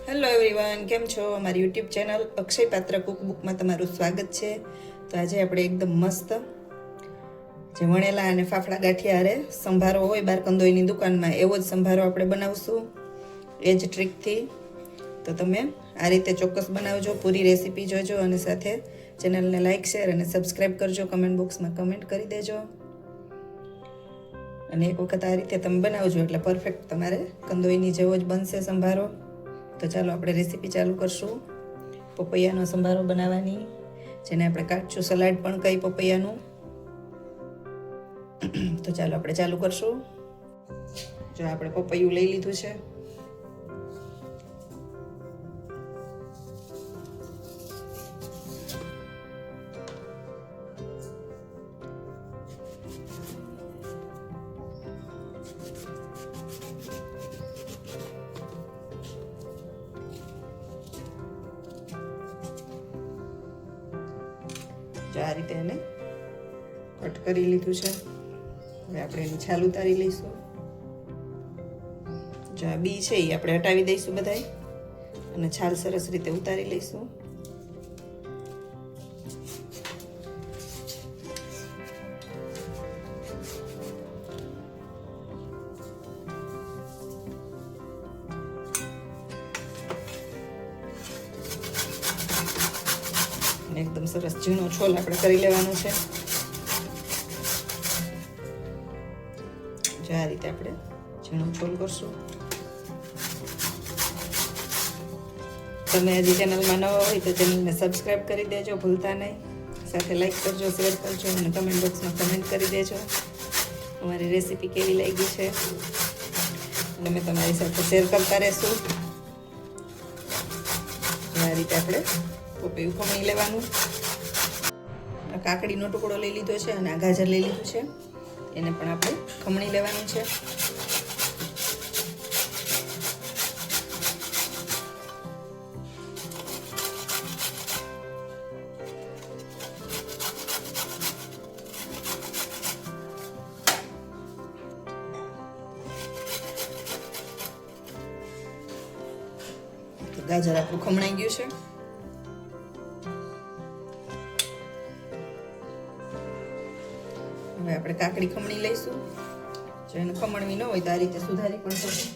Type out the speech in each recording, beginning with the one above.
Hello everyone, કેમ છો? અમારી યુટ્યુબ ચેનલ અક્ષય પાત્ર કુકબુકમાં તમારું સ્વાગત છે. તો આજે આપણે એકદમ મસ્ત જે વણેલા અને ફાફડા ગાંઠિયા હારે સંભારો હોય બાર કંદોઈની દુકાનમાં, એવો જ સંભારો આપણે બનાવશું એ જ ટ્રીકથી. તો તમે આ રીતે ચોક્કસ બનાવજો, પૂરી રેસીપી જોજો અને સાથે ચેનલને લાઇક, શેર અને સબસ્ક્રાઈબ કરજો. કમેન્ટ બોક્સમાં કમેન્ટ કરી દેજો અને એક વખત આ રીતે તમે બનાવજો એટલે પરફેક્ટ તમારે કંદોઈની જેવો જ બનશે સંભારો. તો ચાલો આપણે રેસીપી ચાલુ કરશું. પપૈયાનો સંભારો બનાવવાની, જેને આપણે કાચું સલાડ પણ કહી પપૈયાનું. તો ચાલો આપણે ચાલુ કરશું. જો આપણે પપૈયું લઈ લીધું છે. આ રીતે એને કટ કરી લીધું છે. હવે આપણે એની છાલ ઉતારી લઈશું. જો આ બી છે એ આપણે હટાવી દઈશું બધાય અને છાલ સરસ રીતે ઉતારી લઈશું. એકદમ સરસ ઝીણો છોલ આપણે કરી લેવાનો છે. જો આ રીતે આપણે ઝીણો છોલ કરશું. તમે હજી ચેનલમાં નવા હોય તો ચેનલને સબસ્ક્રાઈબ કરી દેજો ભૂલતા નહીં. સાથે લાઈક કરજો, શેર કરજો અને કમેન્ટ બોક્સમાં કમેન્ટ કરી દેજો અમારી રેસીપી કેવી લાગી છે અને અમે તમારી સાથે શેર કરતા રહેશું. આ રીતે આપણે પપૈયું ખમણી લેવાનું. કાકડીનો ટુકડો લઈ લીધો છે અને આ ગાજર લઈ લીધું છે, એને પણ આપણે ખમણી લેવાનું છે. ગાજર આપણું ખમણાઈ ગયું છે. હવે આપણે કાકડી ખમણી લઈશું. જો એને ખમણવી ન હોય તો આ રીતે સુધારી પણ શકું.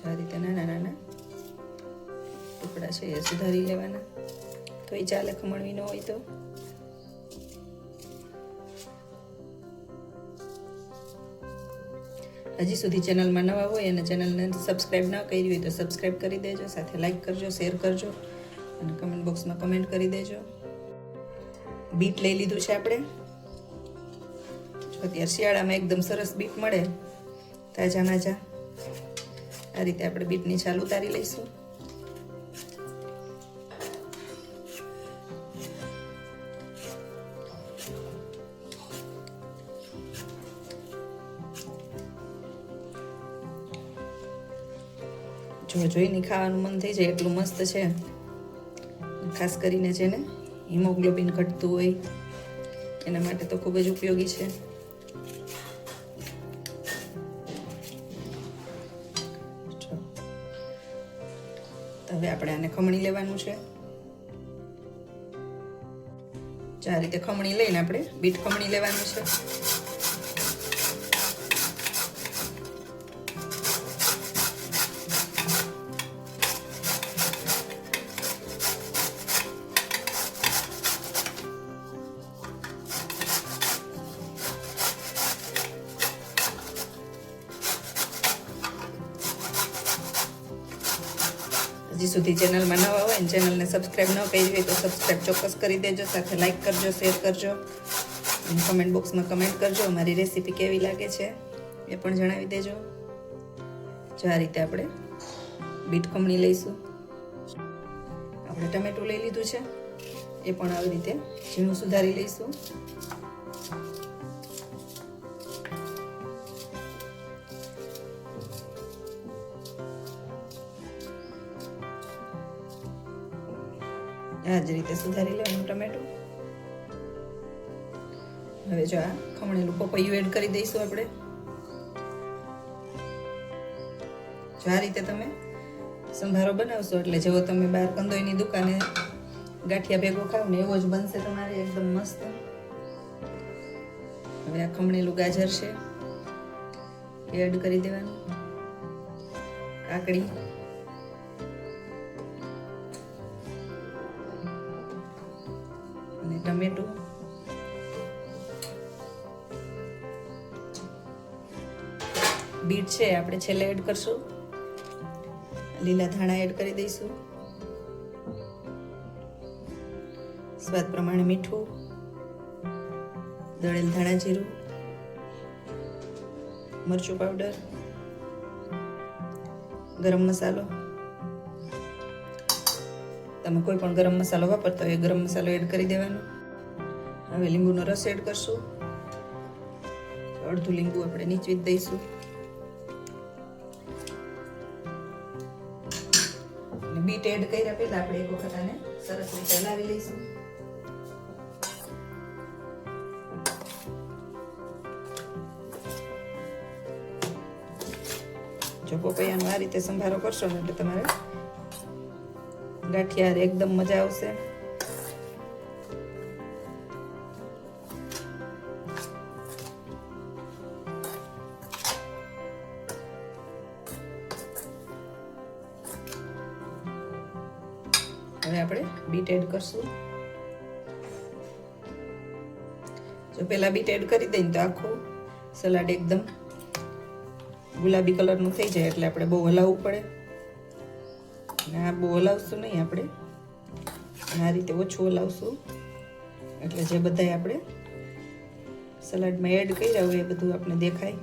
આ રીતે નાના નાના ટુકડા છે એ સુધારી લેવાના, તો એ ચાલે ખમણવી ન હોય તો. હજી સુધી ચેનલમાં નવા હોય અને ચેનલને સબસ્ક્રાઈબ ન કરી હોય તો સબસ્ક્રાઈબ કરી દેજો. સાથે લાઈક કરજો, શેર કરજો અને કમેન્ટ બોક્સમાં કમેન્ટ કરી દેજો. બીટ લઈ લીધું છે આપણે. જો અત્યારે શિયાળામાં એકદમ સરસ બીટ મળે તાજા માજા. આ રીતે આપણે બીટની છાલ ઉતારી લઈશું. જો જોઈને ખાવાનું મન થઈ જાય એટલું મસ્ત છે. ખાસ કરીને જેને હિમોગ્લોબિન ઘટતું હોય એના માટે તો ખૂબ જ ઉપયોગી છે. હવે આપણે આને ખમણી લેવાનું છે. આ રીતે ખમણી લઈને આપણે બીટ ખમણી લેવાનું છે. હજી સુધી ચેનલમાં નવા હોય ને ચેનલને સબસ્ક્રાઈબ ન કરી હોય તો સબસ્ક્રાઈબ ચોક્કસ કરી દેજો. સાથે લાઈક કરજો, શેર કરજો અને કમેન્ટ બોક્સમાં કમેન્ટ કરજો. અમારી રેસીપી કેવી લાગે છે એ પણ જણાવી દેજો. જો આ રીતે આપણે બીટ ખમણી લઈશું. આપણે ટમેટું લઈ લીધું છે, એ પણ આવી રીતે ઝીણું સુધારી લઈશું. આ જ રીતે સુધારી લેવાનું ટમેટું. હવે જો આ ખમણેલું પપૈયું એડ કરી દઈશું આપણે. જો આ રીતે તમે સંભારો બનાવશો એટલે જેવો તમે બહાર કંદોઈની દુકાને ગાંઠિયા ભેગો ખાવ ને એવો જ બનશે તમારે, એકદમ મસ્ત. હવે આ ખમણેલું ગાજર છે એડ કરી દેવાનું, કાકડી, અને ટમેટું, બીટ છે આપણે છેલ્લે એડ કરશું. લીલા ધાણા એડ કરી દઈશું, સ્વાદ પ્રમાણે મીઠું, દળેલ ધાણા જીરું, મરચું પાવડર, ગરમ મસાલો. તમે કોઈ પણ ગરમ મસાલો વાપરતા હોય ગરમ મસાલો એડ કરી દેવાનો. હવે લીંબુનો રસ એડ કરશું, અડધું લીંબુ આપણે નીચવી દઈશું. બીટ એડ કર્યા પહેલા આપણે એક વખત આને સરસ રીતે હલાવી લઈશું. જો પપૈયાનો આ રીતે સંભારો કરશો ને એટલે તમારે ગાંઠિયા એકદમ મજા આવશે. હવે આપણે બીટ એડ કરશું. જો પેલા બીટ એડ કરી દઈએ તો આખું સલાડ એકદમ ગુલાબી કલરનું થઈ જાય, એટલે આપણે બહુ હલાવવું પડે. અને આ બહુ હલાવશું નહીં આપણે, આ રીતે ઓછું હલાવશું એટલે જે બધાય આપણે સલાડમાં એડ કર્યા હોય એ બધું આપણે દેખાય,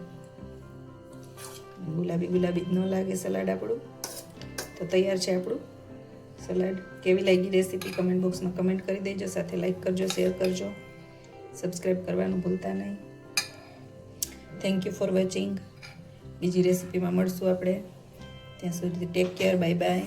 ગુલાબી ગુલાબી ન લાગે સલાડ આપણું. તો તૈયાર છે આપણું સલાડ. કેવી લાગી રેસીપી કમેન્ટ બોક્સમાં કમેન્ટ કરી દેજો, સાથે લાઈક કરજો, શેર કરજો, સબસ્ક્રાઈબ કરવાનું ભૂલતા નહીં. Thank you for watching. બીજી રેસીપીમાં મળશું આપણે. ત્યાં સુધી ટેક કેર, બાય બાય.